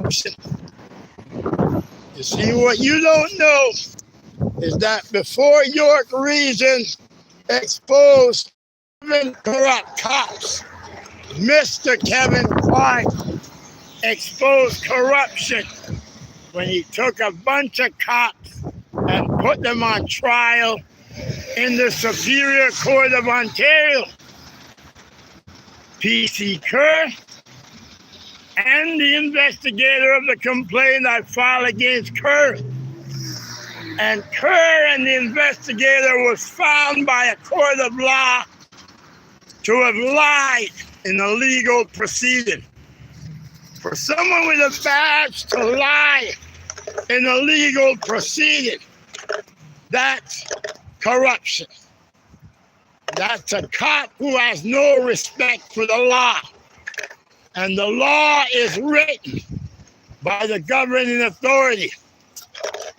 corruption. You see, what you don't know is that before York Region exposed 7 corrupt cops, Mr. Kevin Clark exposed corruption when he took a bunch of cops and put them on trial in the Superior Court of Ontario. P.C. Kerr and the investigator of the complaint I filed against Kerr. And Kerr and the investigator was found by a court of law to have lied in a legal proceeding. For someone with a badge to lie in a legal proceeding, that's corruption. That's a cop who has no respect for the law. And the law is written by the governing authority.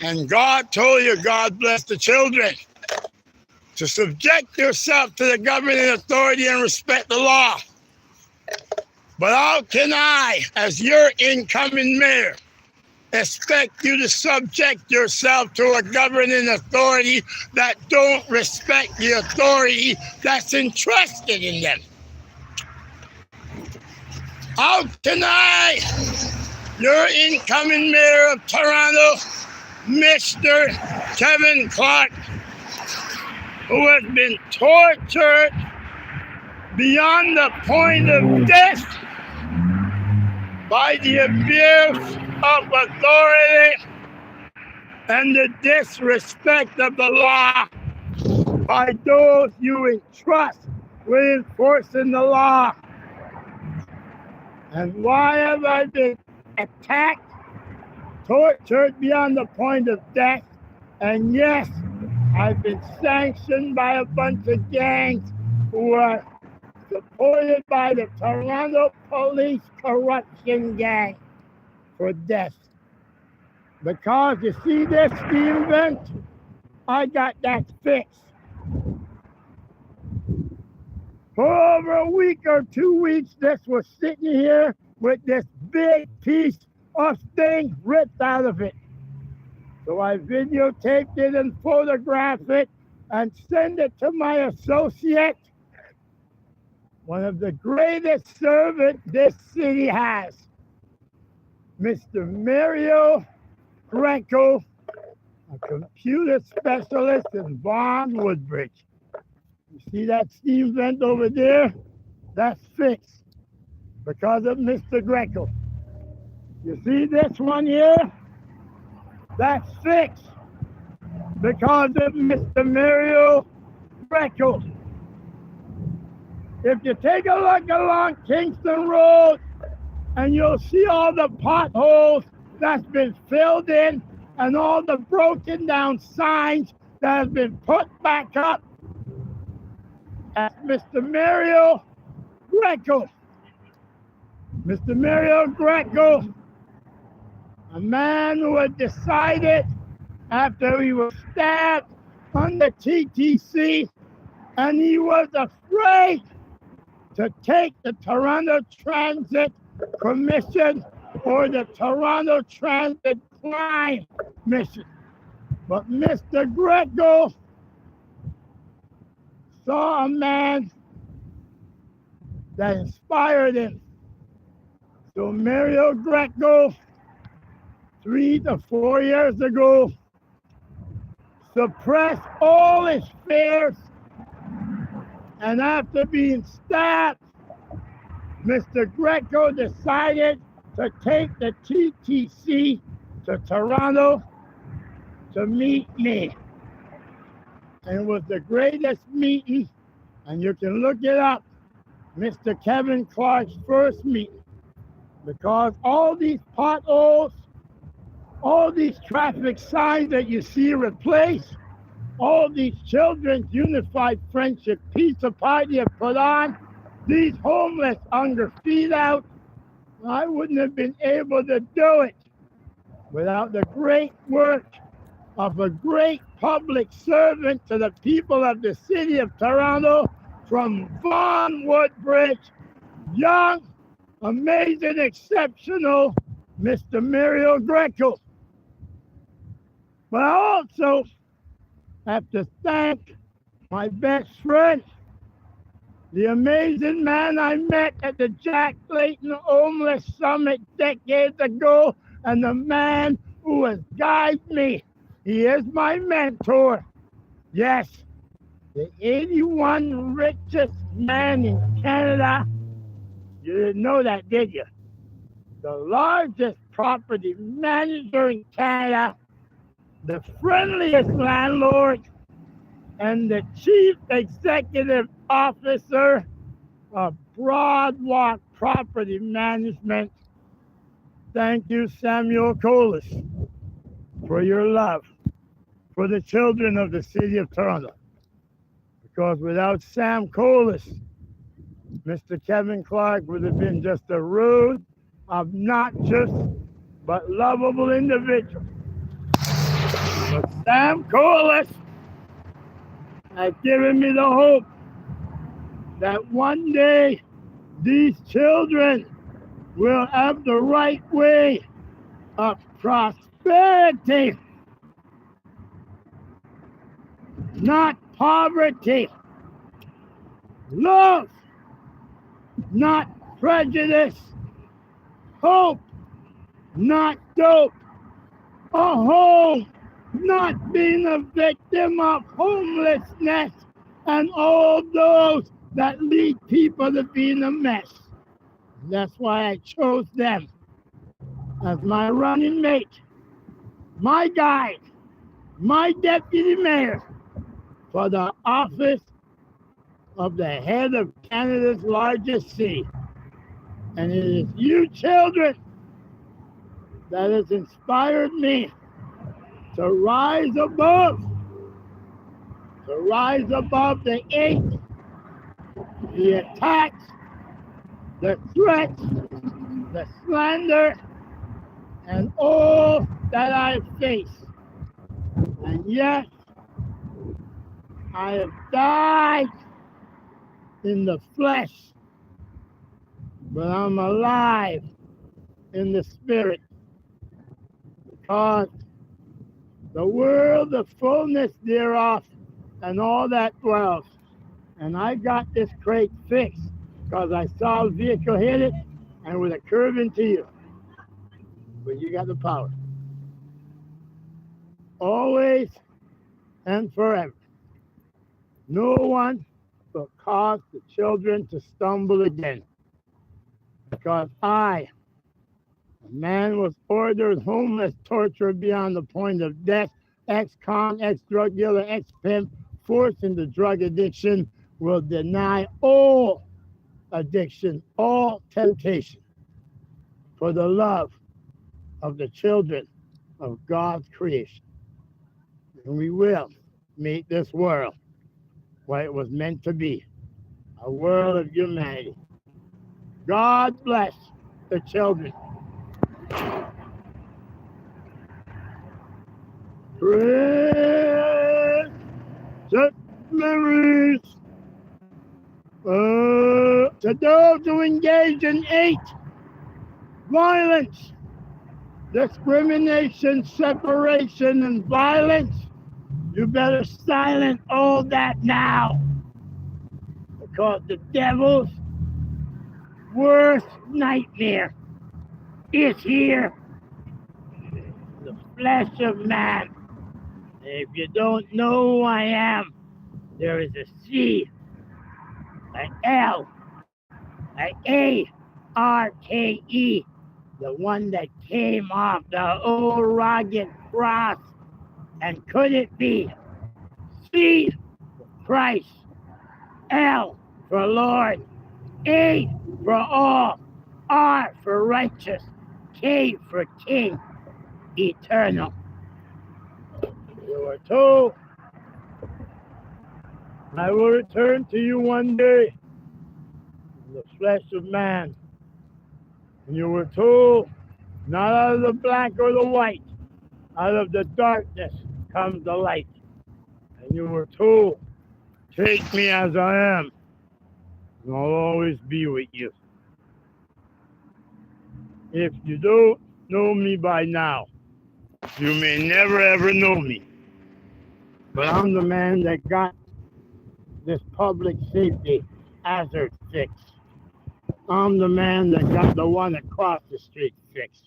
And God told you, God bless the children, to subject yourself to the governing authority and respect the law. But how can I, as your incoming mayor, expect you to subject yourself to a governing authority that don't respect the authority that's entrusted in them? How can I, your incoming mayor of Toronto, Mr. Kevin Clark, who has been tortured beyond the point of death by the abuse of authority and the disrespect of the law by those you entrust with enforcing the law. And why have I been attacked, tortured beyond the point of death? And yes, I've been sanctioned by a bunch of gangs who are supported by the Toronto Police Corruption Gang for death. Because you see this, the event, I got that fixed. For over a week or 2 weeks, this was sitting here with this big piece of thing ripped out of it. So I videotaped it and photographed it and sent it to my associate, one of the greatest servants this city has, Mr. Mario Greco, a computer specialist in Vaughan Woodbridge. You see that steam vent over there? That's fixed because of Mr. Greco. You see this one here? That's fixed because of Mr. Mario Greco. If you take a look along Kingston Road, and you'll see all the potholes that's been filled in and all the broken down signs that have been put back up. That's Mr. Mario Greco. Mr. Mario Greco, a man who had decided after he was stabbed on the TTC and he was afraid to take the Toronto Transit Commission or the Toronto Transit Crime Mission. But Mr. Greco saw a man that inspired him. So Mario Greco, 3 to 4 years ago, suppressed all his fears, and after being stabbed, Mr. Greco decided to take the TTC to Toronto to meet me. And it was the greatest meeting, and you can look it up, Mr. Kevin Clark's first meeting, because all these potholes, all these traffic signs that you see replaced, all these Children's Unified Friendship Pizza Party have put on, these homeless on their feet out, I wouldn't have been able to do it without the great work of a great public servant to the people of the city of Toronto from Vaughan Woodbridge, young, amazing, exceptional Mr. Muriel Greco. But I also have to thank my best friend, the amazing man I met at the Jack Layton Homeless Summit decades ago, and the man who has guided me. He is my mentor. Yes, the 81 richest man in Canada. You didn't know that, did you? The largest property manager in Canada, the friendliest landlord, and the chief executive officer of Broadwalk Property Management. Thank you, Samuel Colas, for your love for the children of the city of Toronto. Because without Sam Colas, Mr. Kevin Clark would have been just a rude, obnoxious, but lovable individual. But Sam Colas has given me the hope that one day these children will have the right way of prosperity, not poverty, love, not prejudice, hope, not dope, a home, not being a victim of homelessness and all those that lead people to be in a mess. That's why I chose them as my running mate, my guide, my deputy mayor for the office of the head of Canada's largest city. And it is you children that has inspired me to rise above the hate, the attacks, the threats, the slander, and all that I face. And yes, I have died in the flesh, but I'm alive in the spirit, because the world, the fullness thereof, and all that dwells. And I got this crate fixed because I saw a vehicle hit it and with a curve into you. But you got the power. Always and forever. No one will cause the children to stumble again. Because I, a man was ordered homeless, tortured beyond the point of death, ex-con, ex-drug dealer, ex-pimp, forced into drug addiction, will deny all addiction, all temptation, for the love of the children of God's creation. And we will make this world what it was meant to be, a world of humanity. God bless the children. Precious memories to those who engage in hate, violence, discrimination, separation, and violence. You better silence all that now, because the devil's worst nightmare is here, the flesh of man. And if you don't know who I am, there is a C, an L, an A-R-K-E, the one that came off the old rugged cross. And could it be C for Christ, L for Lord, A for all, R for righteous, K for King, eternal. You were told, I will return to you one day in the flesh of man. And you were told, not out of the black or the white, out of the darkness comes the light. And you were told, take me as I am, and I'll always be with you. If you don't know me by now. You may never ever know me. But I'm the man that got this public safety hazard fixed. I'm the man that got the one across the street fixed.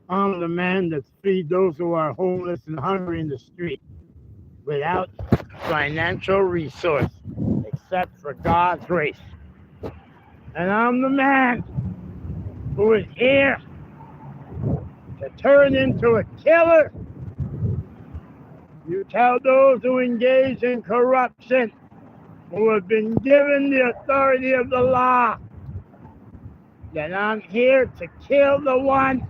I'm the man that feeds those who are homeless and hungry in the street without financial resource except for God's grace. And I'm the man who is here to turn into a killer. You tell those who engage in corruption, who have been given the authority of the law, that I'm here to kill the one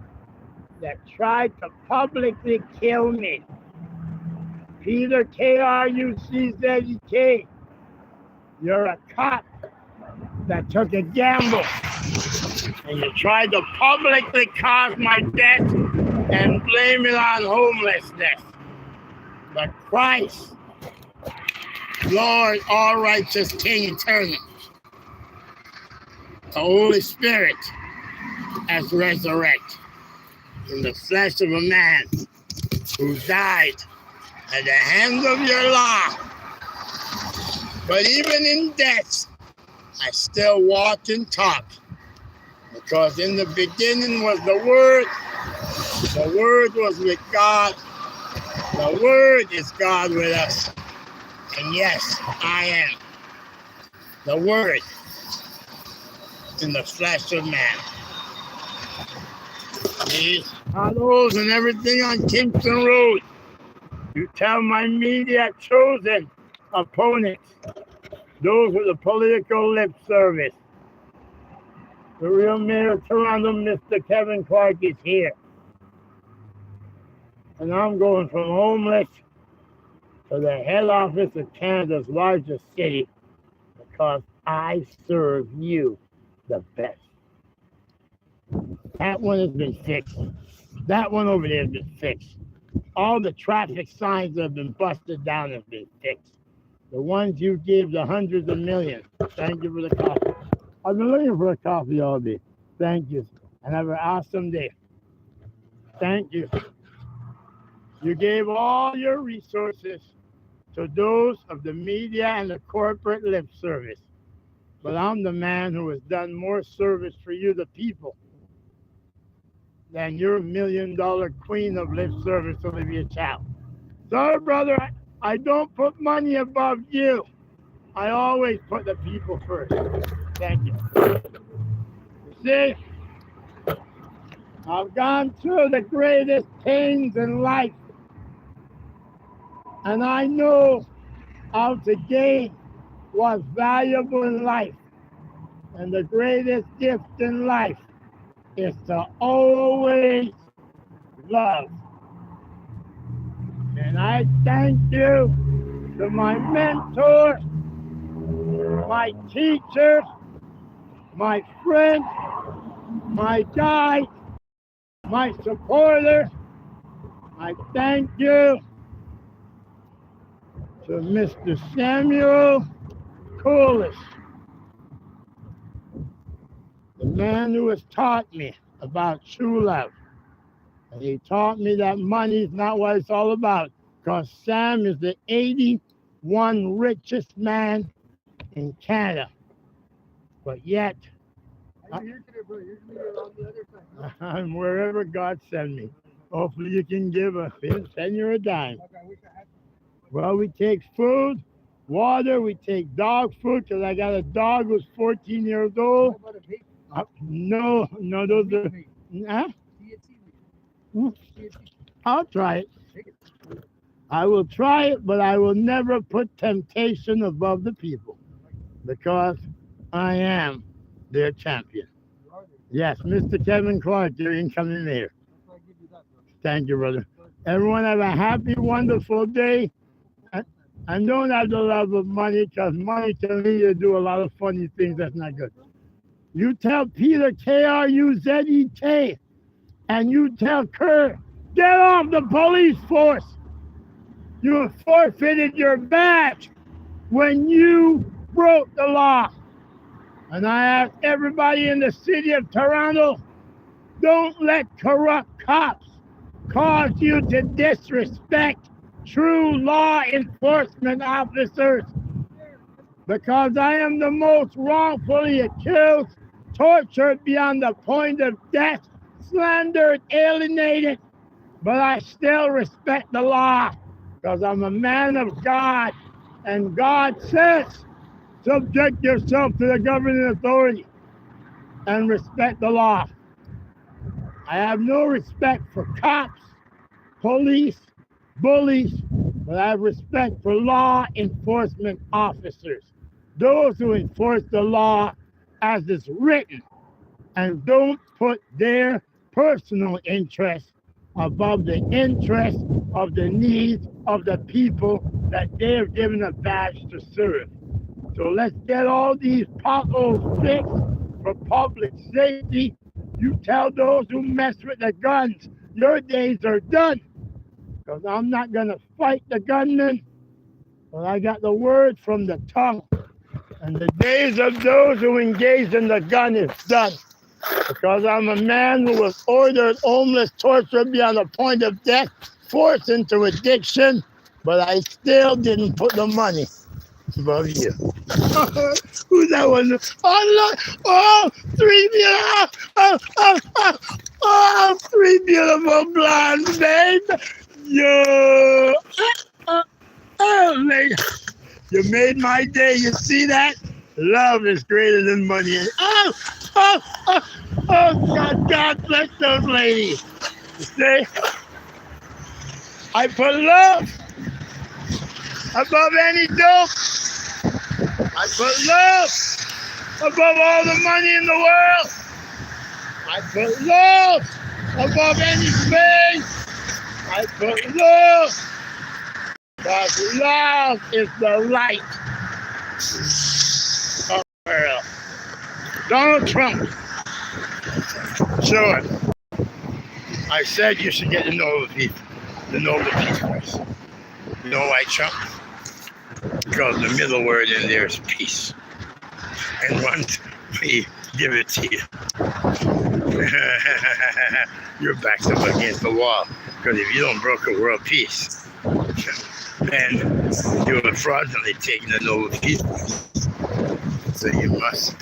that tried to publicly kill me. Peter K-R-U-C-Z-E-K, you're a cop that took a gamble and you tried to publicly cause my death and blame it on homelessness. But Christ, Lord, all righteous King eternal, the Holy Spirit has resurrected in the flesh of a man who died at the hands of your law. But even in death, I still walk and talk, because in the beginning was the Word was with God, the Word is God with us, and yes, I am the Word in the flesh of man. These hollows and everything on Kingston Road, you tell my media chosen opponents, those with the political lip service. The real mayor of Toronto, Mr. Kevin Clark, is here. And I'm going from homeless to the head office of Canada's largest city because I serve you the best. That one has been fixed. That one over there has been fixed. All the traffic signs that have been busted down have been fixed. The ones you give the hundreds of millions. Thank you for the coffee. I've been looking for a coffee all day. Thank you. And have an awesome day. Thank you. You gave all your resources to those of the media and the corporate lip service. But I'm the man who has done more service for you, the people, than your $1 million queen of lip service, Olivia Chow. Sorry, brother, I don't put money above you. I always put the people first. Thank you. You see, I've gone through the greatest pains in life, and I know how to gain what's valuable in life. And the greatest gift in life is to always love. And I thank you to my mentor, my teacher, my friend, my guide, my supporter. I thank you to Mr. Samuel Coolidge, the man who has taught me about true love. And he taught me that money is not what it's all about, because Sam is the 81 richest man in Canada. But yet, I'm wherever God sends me. Hopefully you can give a send you a dime. Well, we take food, water, we take dog food, because I got a dog who's 14 years old. No, those are... Huh? I'll try it. I will try it, but I will never put temptation above the people, because I am their champion. Yes, Mr. Kevin Clark, your incoming mayor. Thank you, brother. Everyone have a happy, wonderful day. And don't have the love of money, because money can lead you to do a lot of funny things that's not good. You tell Peter, K-R-U-Z-E-K, and you tell Kerr, get off the police force. You have forfeited your badge when you broke the law. And I ask everybody in the city of Toronto, Don't let corrupt cops cause you to disrespect true law enforcement officers, because I am the most wrongfully accused, tortured beyond the point of death, slandered, alienated, but I still respect the law because I'm a man of God, and God says, subject yourself to the governing authority and respect the law. I have no respect for cops, police, bullies, but I have respect for law enforcement officers, those who enforce the law as it's written and don't put their personal interests above the interest of the needs of the people that they are given a badge to serve. So let's get all these potholes fixed for public safety. You tell those who mess with the guns, your days are done. Because I'm not going to fight the gunmen, but I got the word from the tongue. And the days of those who engage in the gun is done. Because I'm a man who was ordered homeless, tortured beyond the point of death, forced into addiction, but I still didn't put the money above you. Who's that one? Oh, look! Oh, three beautiful blondes, babe. Yo! Oh, lady. You made my day. You see that? Love is greater than money. Oh, God bless those ladies. You see? I put love above any dope. I put love above all the money in the world. I put love above anything. I put love. Because love is the light of the world. Donald Trump. Sure. I said you should get to know the people. To know the people. You know why, Trump? Because the middle word in there is peace. And once we give it to you, you're backed up against the wall. Because if you don't broker world peace, then you are fraudulently taking the Nobel Peace Prize. So you must.